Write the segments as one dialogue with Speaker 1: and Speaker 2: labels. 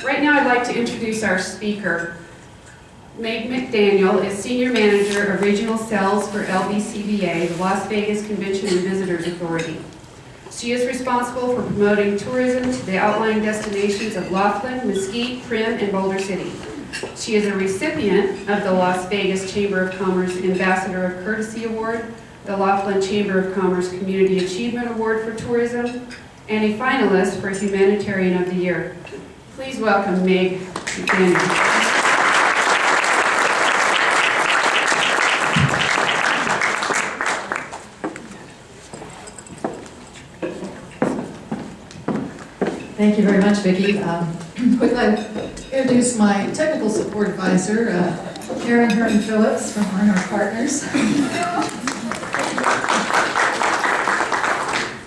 Speaker 1: Right now I'd like to introduce our speaker. Meg McDaniel is Senior Manager of Regional Sales for LVCVA, the Las Vegas Convention and Visitors Authority. She is responsible for promoting tourism to the outlying destinations of Laughlin, Mesquite, Primm, and Boulder City. She is a recipient of the Las Vegas Chamber of Commerce Ambassador of Courtesy Award, the Laughlin Chamber of Commerce Community Achievement Award for Tourism, and a finalist for Humanitarian of the Year. Please welcome Meg McDaniel.
Speaker 2: Thank you very much, Vicki. Quickly, I'd introduce my technical support advisor, Karen Hearn-Phillips from Arnott Partners.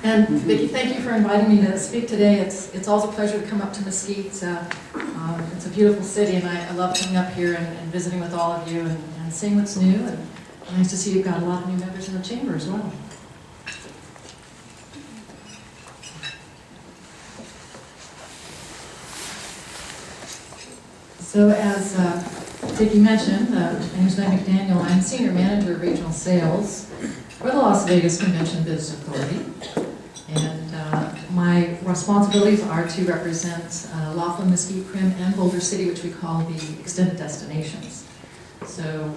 Speaker 2: And Vicki, thank you for inviting me to speak today. It's always a pleasure to come up to Mesquite. It's a beautiful city, and I love coming up here and visiting with all of you and seeing what's new. And nice to see you've got a lot of new members in the chamber as well. So as Vicki mentioned, my name is Meg McDaniel. I'm Senior Manager of Regional Sales for the Las Vegas Convention and Visitors Authority. And my responsibilities are to represent Laughlin, Mesquite, Primm, and Boulder City, which we call the extended destinations. So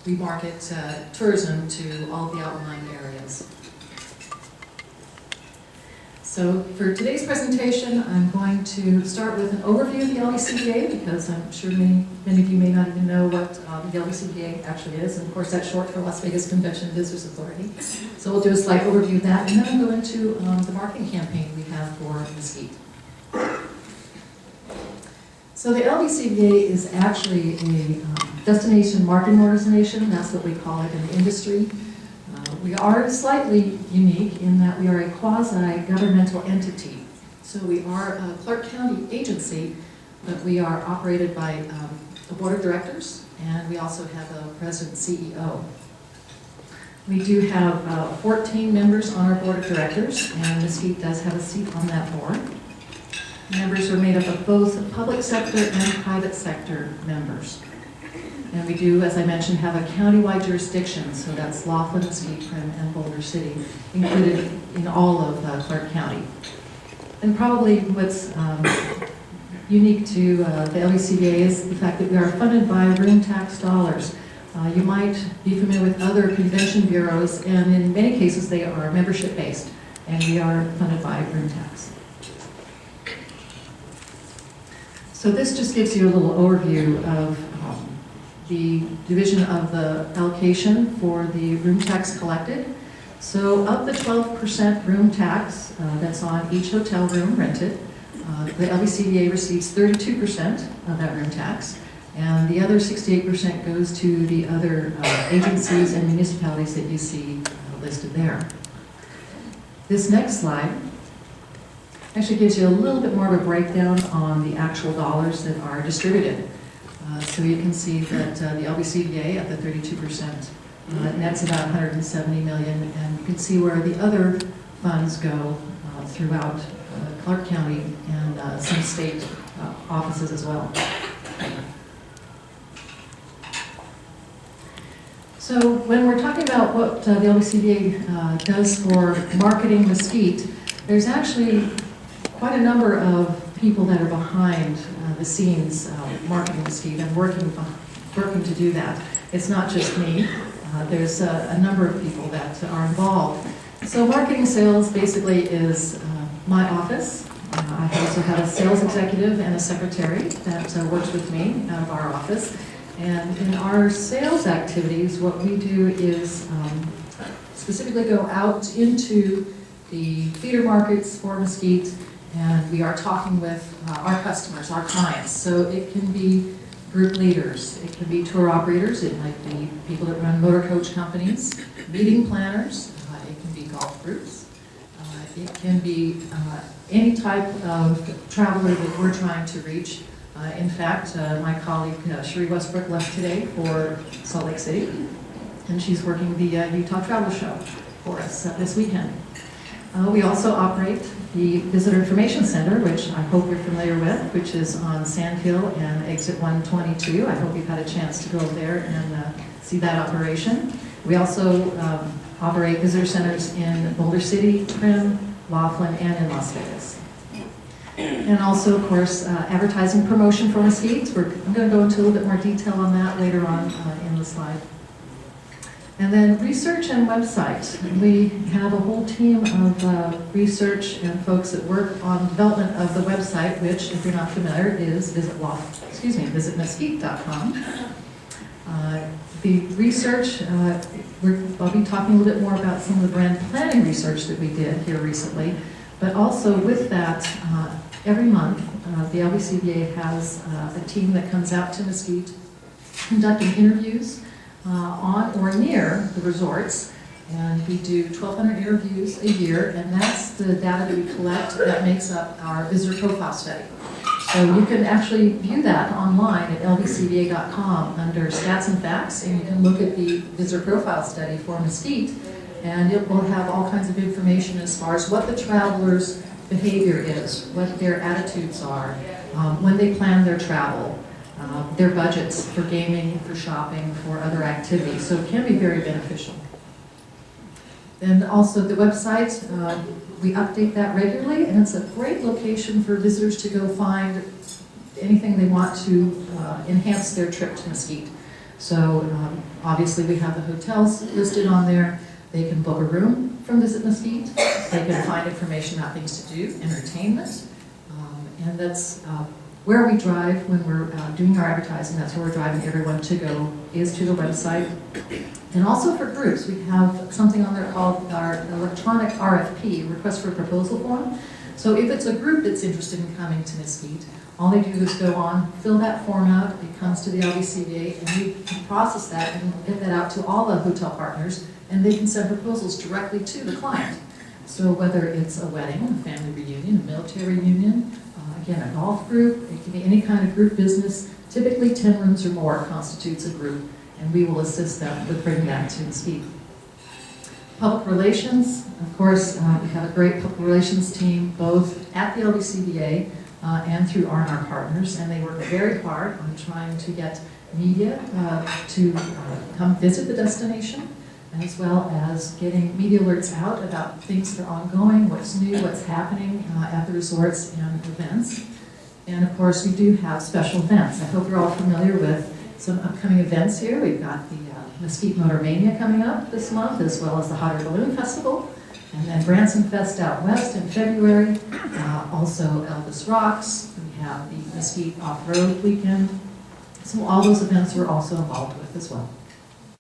Speaker 2: we market tourism to all the outlying areas. So for today's presentation, I'm going to start with an overview of the LVCVA, because I'm sure many of you may not even know what the LVCVA actually is. And of course, that's short for Las Vegas Convention and Visitors Authority. So we'll do a slight overview of that, and then we'll go into the marketing campaign we have for Mesquite. So the LVCVA is actually a destination marketing organization. That's what we call it in the industry. We are slightly unique in that we are a quasi-governmental entity. So we are a Clark County agency, but we are operated by a board of directors, and we also have a president CEO. We do have 14 members on our board of directors, and Mesquite does have a seat on that board. Members are made up of both public sector and private sector members. And we do, as I mentioned, have a countywide jurisdiction, so that's Laughlin, Mesquite, Primm, and Boulder City, included in all of Clark County. And probably what's unique to the LVCVA is the fact that we are funded by room tax dollars. You might be familiar with other convention bureaus, and in many cases they are membership-based, and we are funded by room tax. So this just gives you a little overview of the division of the allocation for the room tax collected. So of the 12% room tax that's on each hotel room rented, the LVCVA receives 32% of that room tax, and the other 68% goes to the other agencies and municipalities that you see listed there. This next slide actually gives you a little bit more of a breakdown on the actual dollars that are distributed. So you can see that the LVCVA at the 32% nets about 170 million, and you can see where the other funds go throughout Clark County and some state offices as well. So when we're talking about what the LVCVA does for marketing Mesquite, there's actually quite a number of people that are behind the scenes marketing Mesquite and working to do that. It's not just me. There's a number of people that are involved. So marketing sales basically is my office. I also have a sales executive and a secretary that works with me out of our office. And in our sales activities, what we do is specifically go out into the feeder markets for Mesquite, and we are talking with our customers, our clients. So it can be group leaders, it can be tour operators, it might be people that run motor coach companies, meeting planners, it can be golf groups, it can be any type of traveler that we're trying to reach. In fact, my colleague Sheree Westbrook left today for Salt Lake City, and she's working the Utah Travel Show for us this weekend. We also operate the Visitor Information Center, which I hope you're familiar with, which is on Sand Hill and exit 122. I hope you've had a chance to go there and see that operation. We also operate visitor centers in Boulder City, Trim, Laughlin, and in Las Vegas. And also, of course, advertising promotion for Mesquite. I'm going to go into a little bit more detail on that later on in the slide. And then research and website. We have a whole team of research and folks that work on development of the website, which, if you're not familiar, is visitmesquite.com. The research, I'll be talking a little bit more about some of the brand planning research that we did here recently, but also with that, every month, the LVCVA has a team that comes out to Mesquite conducting interviews on or near the resorts, and we do 1,200 interviews a year, and that's the data that we collect that makes up our visitor profile study. So you can actually view that online at LVCVA.com under Stats and Facts, and you can look at the visitor profile study for Mesquite, and it will have all kinds of information as far as what the travelers' behavior is, what their attitudes are, when they plan their travel, their budgets for gaming, for shopping, for other activities. So it can be very beneficial. And also the website, we update that regularly, and it's a great location for visitors to go find anything they want to enhance their trip to Mesquite. So obviously we have the hotels listed on there. They can book a room from Visit Mesquite. They can find information about things to do, entertainment, and that's where we drive when we're doing our advertising. That's where we're driving everyone to go, is to the website. And also for groups, we have something on there called our electronic RFP, request for proposal form. So if it's a group that's interested in coming to Mesquite, all they do is go on, fill that form out, it comes to the LVCVA, and we can process that and get that out to all the hotel partners, and they can send proposals directly to the client. So whether it's a wedding, a family reunion, a military reunion, again, a golf group, it can be any kind of group business. Typically 10 rooms or more constitutes a group, and we will assist them with bringing that to Mesquite. Public relations, of course, we have a great public relations team, both at the LVCVA and through R&R Partners, and they work very hard on trying to get media to come visit the destination, as well as getting media alerts out about things that are ongoing, what's new, what's happening at the resorts and events. And of course, we do have special events. I hope you're all familiar with some upcoming events here. We've got the Mesquite Motor Mania coming up this month, as well as the Hot Air Balloon Festival, and then Branson Fest out west in February. Also Elvis Rocks. We have the Mesquite Off-Road Weekend. So all those events we're also involved with as well.